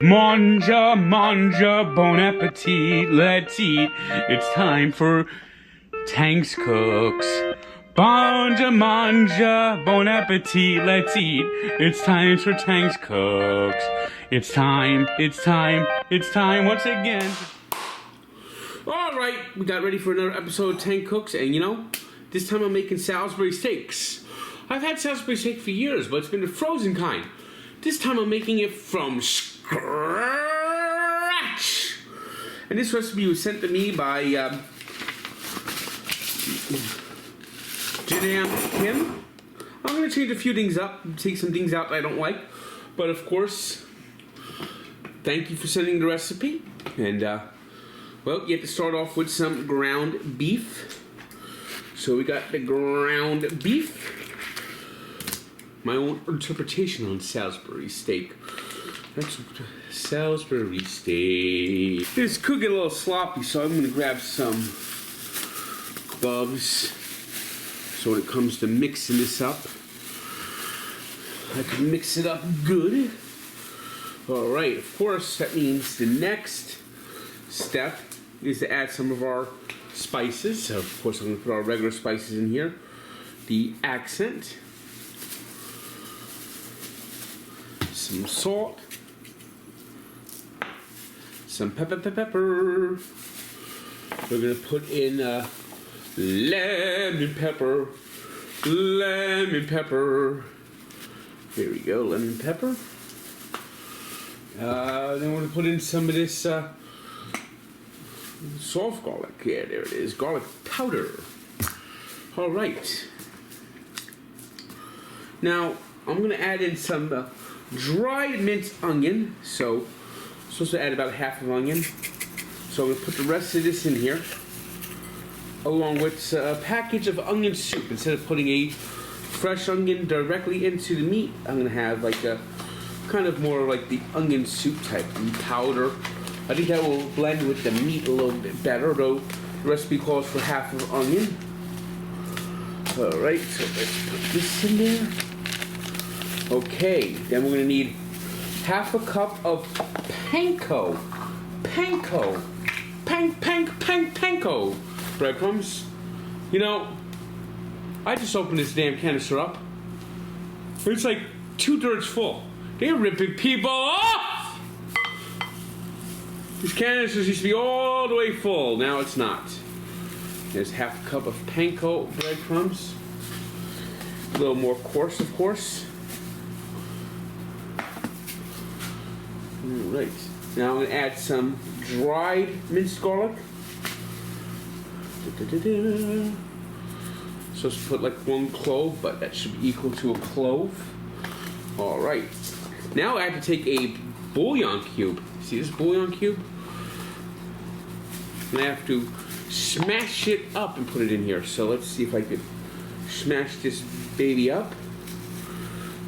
Manja, manja, bon appetit, let's eat. It's time for Tanks Cooks. Manja, manja, bon appetit, let's eat. It's time for Tanks Cooks. It's time once again. Alright, we got ready for another episode of Tank Cooks, and you know, this time I'm making Salisbury steaks. I've had Salisbury steak for years, but it's been the frozen kind. This time I'm making it from scratch. And this recipe was sent to me by Jinam Kim. I'm going to change a few things up, take some things out that I don't like. But of course, thank you for sending the recipe. And, well, you have to start off with some ground beef. So we got the ground beef. My own interpretation on Salisbury steak. That's Salisbury steak. This could get a little sloppy, so I'm going to grab some cloves. So when it comes to mixing this up, I can mix it up good. Alright, of course, that means the next step is to add some of our spices. So of course, I'm going to put our regular spices in here. The accent. Some salt, some pepper. We're going to put in lemon pepper. Here we go, lemon pepper. Then we're going to put in some of this soft garlic. Yeah, there it is, garlic powder. All right. Now, I'm going to add in some dried minced onion. So I'm supposed to add about half of onion. So I'm going to put the rest of this in here, along with a package of onion soup. Instead of putting a fresh onion directly into the meat, I'm going to have like a kind of more like the onion soup type powder. I think that will blend with the meat a little bit better, though the recipe calls for half of onion. Alright, so let's put this in there. Okay, then we're going to need half a cup of panko. Panko. Breadcrumbs. You know, I just opened this damn canister up. It's like 2/3 full. They're ripping people off! These canisters used to be all the way full. Now it's not. There's half a cup of panko breadcrumbs. A little more coarse, of course. Alright, now I'm going to add some dried minced garlic. So let's put like 1 clove, but that should be equal to a clove. Alright, now I have to take a bouillon cube. See this bouillon cube? And I have to smash it up and put it in here. So let's see if I could smash this baby up.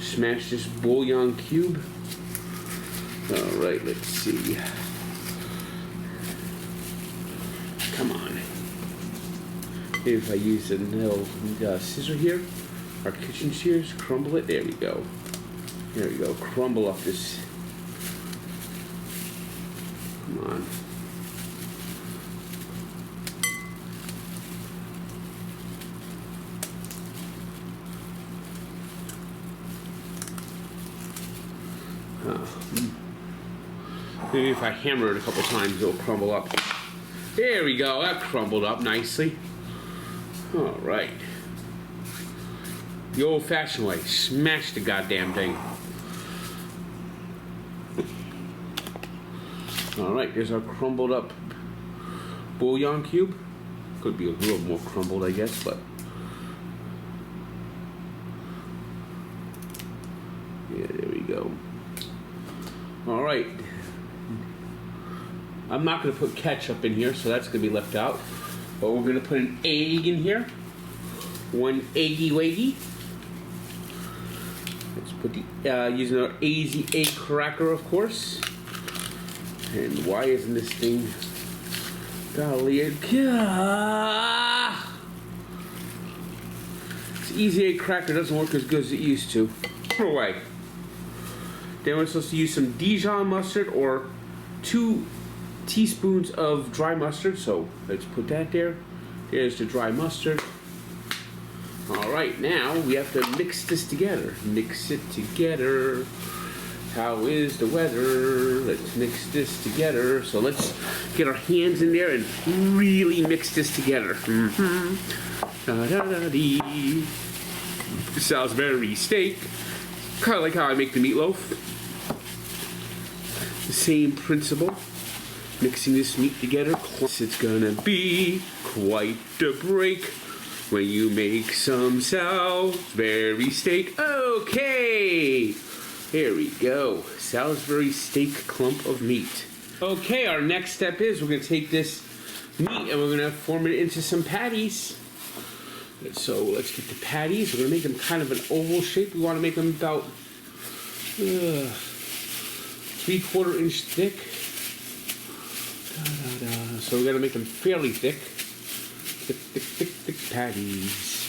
Smash this bouillon cube. Alright, let's see. Come on. Maybe if I use a little scissor here, our kitchen shears, crumble it. There we go. There we go. Crumble up this. Come on. Maybe if I hammer it a couple times, it'll crumble up. There we go. That crumbled up nicely. All right. The old-fashioned way. Smash the goddamn thing. All right. There's our crumbled up bouillon cube. Could be a little more crumbled, I guess, but yeah, there we go. All right. I'm not going to put ketchup in here, so that's going to be left out. But we're going to put an egg in here. 1 eggy waggy. Let's put the, using our easy egg cracker, of course. And why isn't this thing... Golly, it's easy egg cracker doesn't work as good as it used to. Throw away. Then we're supposed to use some Dijon mustard or 2 teaspoons of dry mustard. So let's put that there. There's the dry mustard. Alright, now we have to mix this together. Mix it together. How is the weather? Let's mix this together. So let's get our hands in there and really mix this together. Da-da-da-dee. Salisbury steak. Kind of like how I make the meatloaf. The same principle. Mixing this meat together. It's gonna be quite a break when you make some Salisbury steak. Okay, here we go. Salisbury steak clump of meat. Okay, our next step is we're gonna take this meat and we're gonna form it into some patties. So let's get the patties. We're gonna make them kind of an oval shape. We wanna make them about 3/4 inch thick. So we're gonna make them fairly thick. Thick patties.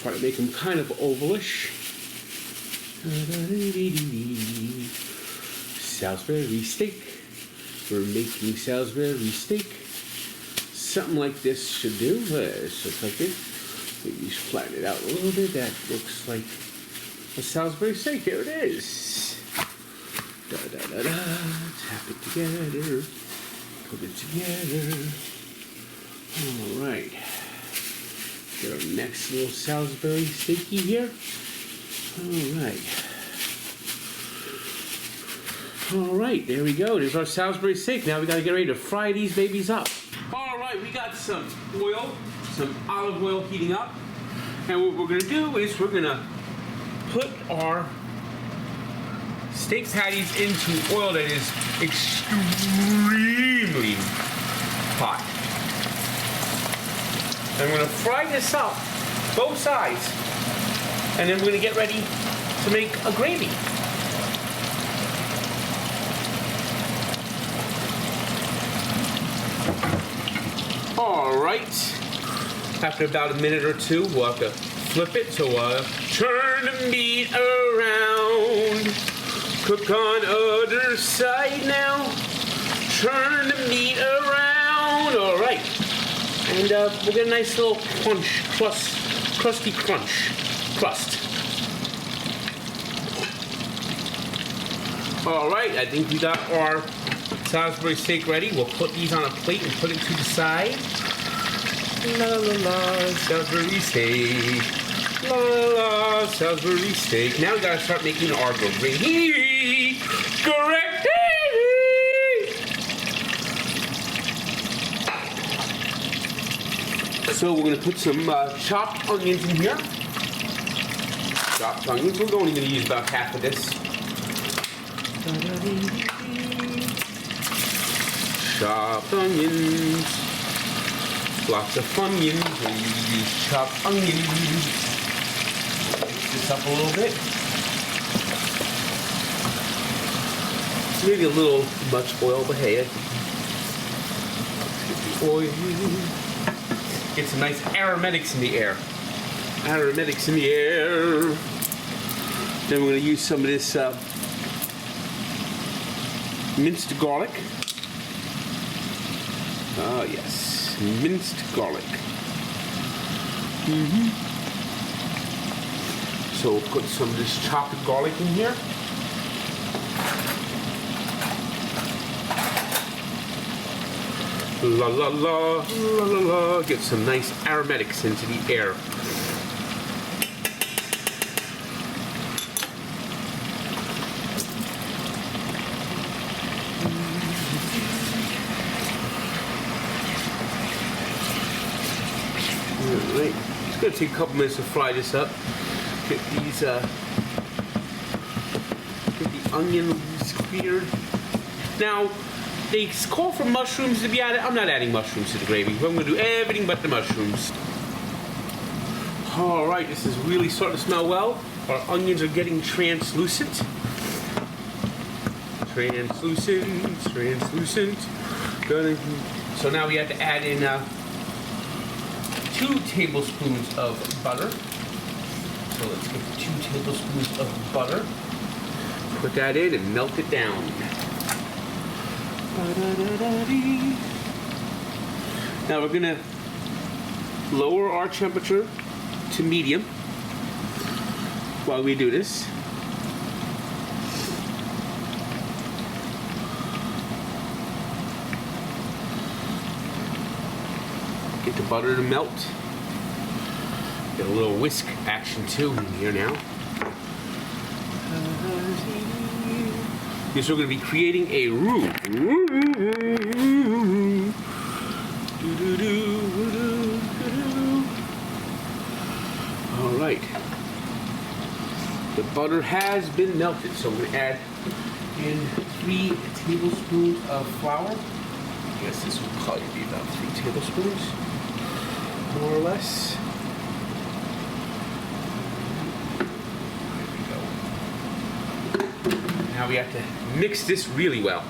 Try to make them kind of ovalish. Salisbury steak. We're making Salisbury steak. Something like this should do. Just like this. Maybe flatten it out a little bit. That looks like a Salisbury steak. There it is. Tap it together. Put it together. Alright. Get our next little Salisbury steaky here. Alright, there we go. There's our Salisbury steak. Now we gotta get ready to fry these babies up. Alright, we got some oil, some olive oil heating up. And what we're gonna do is we're gonna put our steak patties into oil that is extremely hot. And we're gonna fry this up, both sides, and then we're gonna get ready to make a gravy. All right, after about a minute or two, we'll have to flip it. So turn the meat around, cook on other side now, turn the meat around. All right. And we'll get a nice little crusty crust. All right, I think we got our Salisbury steak ready. We'll put these on a plate and put it to the side. La la la, Salisbury steak. La la la, Salisbury steak. Now we gotta start making our gravy. Correct. So we're going to put some chopped onions in here. Chopped onions. We're only going to use about half of this. Chopped onions. Lots of funyuns when you use chopped onions. Mix this up a little bit. Maybe a little much oil, but hey, let's get the oil. Get some nice aromatics in the air. Aromatics in the air. Then we're going to use some of this minced garlic. Ah, yes. Minced garlic. So we'll put some of this chopped garlic in here. La la la, la la la. Get some nice aromatics into the air. Alright, it's going to take a couple minutes to fry this up. Get these, get the onions cleared. Now, they call for mushrooms to be added. I'm not adding mushrooms to the gravy. I'm going to do everything but the mushrooms. All right, this is really starting to smell well. Our onions are getting translucent. Translucent. Good. So now we have to add in 2 tablespoons of butter. So let's get 2 tablespoons of butter. Put that in and melt it down. Now we're gonna lower our temperature to medium while we do this. Get the butter to melt. Get a little whisk action too in here now. Yes, we're going to be creating a roux. All right. The butter has been melted, so we're going to add in 3 tablespoons of flour. I guess this will probably be about 3 tablespoons, more or less. Now we have to mix this really well.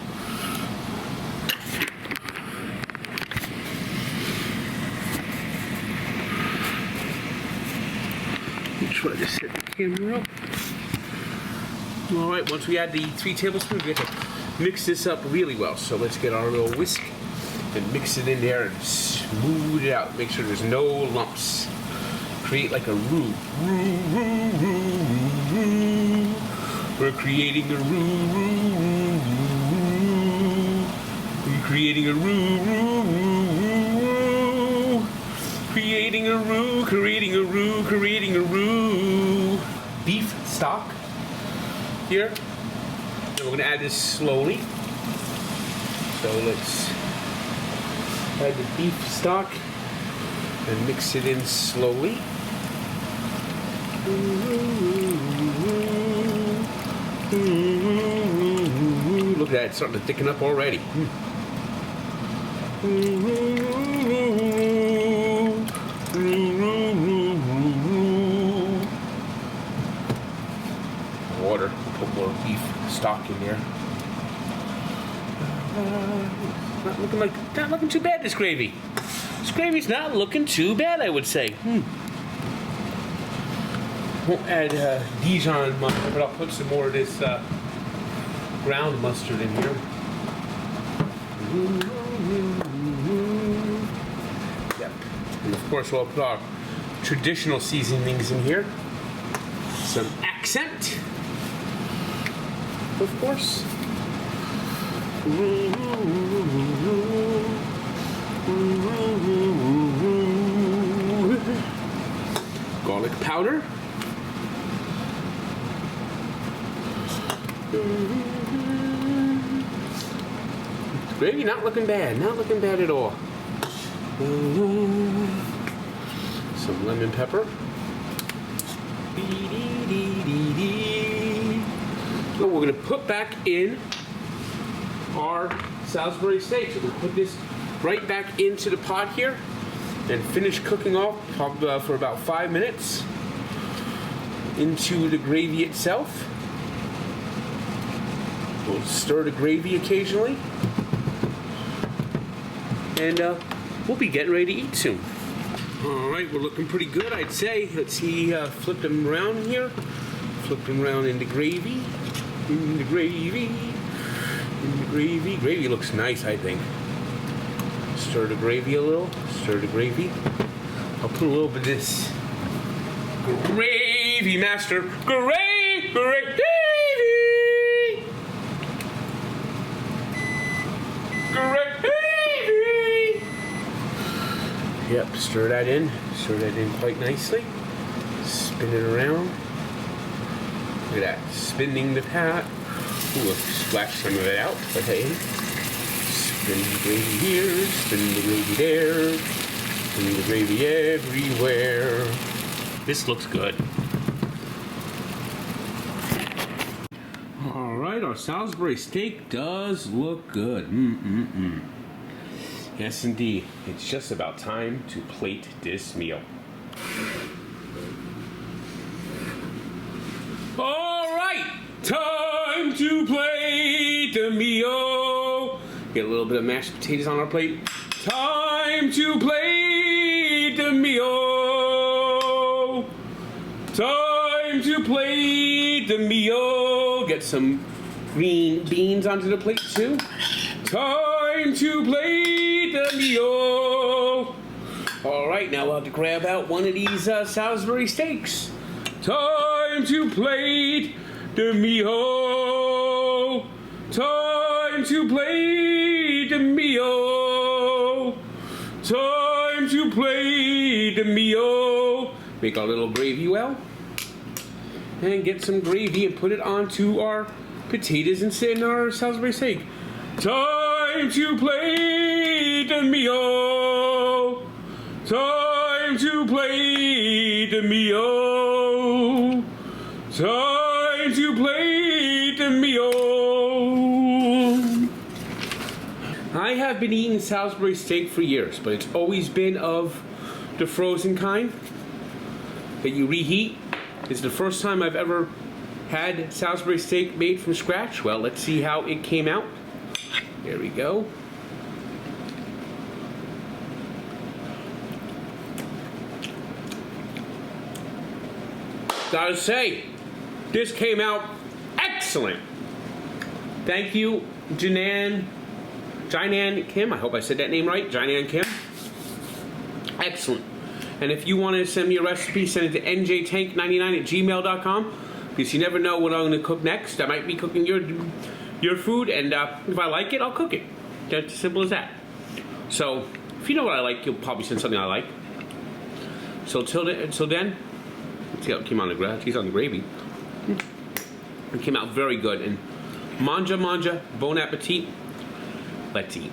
Try to set the camera up. All right, once we add the 3 tablespoons, we have to mix this up really well. So let's get our little whisk and mix it in there and smooth it out. Make sure there's no lumps. Create like a roux. We're creating a roux. We're creating a roux. Creating a roux, creating a roux, creating a roux. Beef stock here. And we're going to add this slowly. So let's add the beef stock and mix it in slowly. Look at that, it's starting to thicken up already. Water, put more beef stock in there. Not looking too bad, this gravy. This gravy's not looking too bad, I would say. Won't add Dijon mustard, but I'll put some more of this ground mustard in here. Yep. And of course we'll put our traditional seasonings in here. Some accent, of course. Garlic powder. Gravy not looking bad, not looking bad at all. Some lemon pepper. So we're going to put back in our Salisbury steak. So we'll put this right back into the pot here and finish cooking off for about 5 minutes into the gravy itself. We'll stir the gravy occasionally. And we'll be getting ready to eat soon. All right, we're looking pretty good, I'd say. Let's see, flip them around here. Flip them around in the gravy. In the gravy. In the gravy. Gravy looks nice, I think. Stir the gravy a little. Stir the gravy. I'll put a little bit of this gravy master. Gravy! Gravy! Yep, stir that in quite nicely. Spin it around. Look at that, spinning the pot. Ooh, let's splash some of it out, but hey. Spin the gravy here, spin the gravy there, spin the gravy everywhere. This looks good. All right, our Salisbury steak does look good. Yes, indeed. It's just about time to plate this meal. All right, time to plate the meal. Get a little bit of mashed potatoes on our plate. Time to plate the meal. Time to plate the meal. Get get some green beans onto the plate too. Time to plate the meal. All right, now we'll have to grab out one of these Salisbury steaks. Time to plate the meal. Time to plate the meal. Time to plate the meal. Make our little gravy well. And get some gravy and put it onto our potatoes and sit in our Salisbury steak. Time to plate the meal. Time to plate the meal. Time to plate the meal. I have been eating Salisbury steak for years, but it's always been of the frozen kind that you reheat. It's the first time I've ever had Salisbury steak made from scratch. Well, let's see how it came out. There we go. Gotta say, this came out excellent. Thank you, Jinam Kim. I hope I said that name right. Jinam Kim. Excellent. And if you want to send me a recipe, send it to njtank99@gmail.com, because you never know what I'm going to cook next. I might be cooking your food, and if I like it, I'll cook it. That's as simple as that. So if you know what I like, you'll probably send something I like. So till then, let's see how it came on the cheese on the gravy. It came out very good. And manja, bon appetit. Let's eat.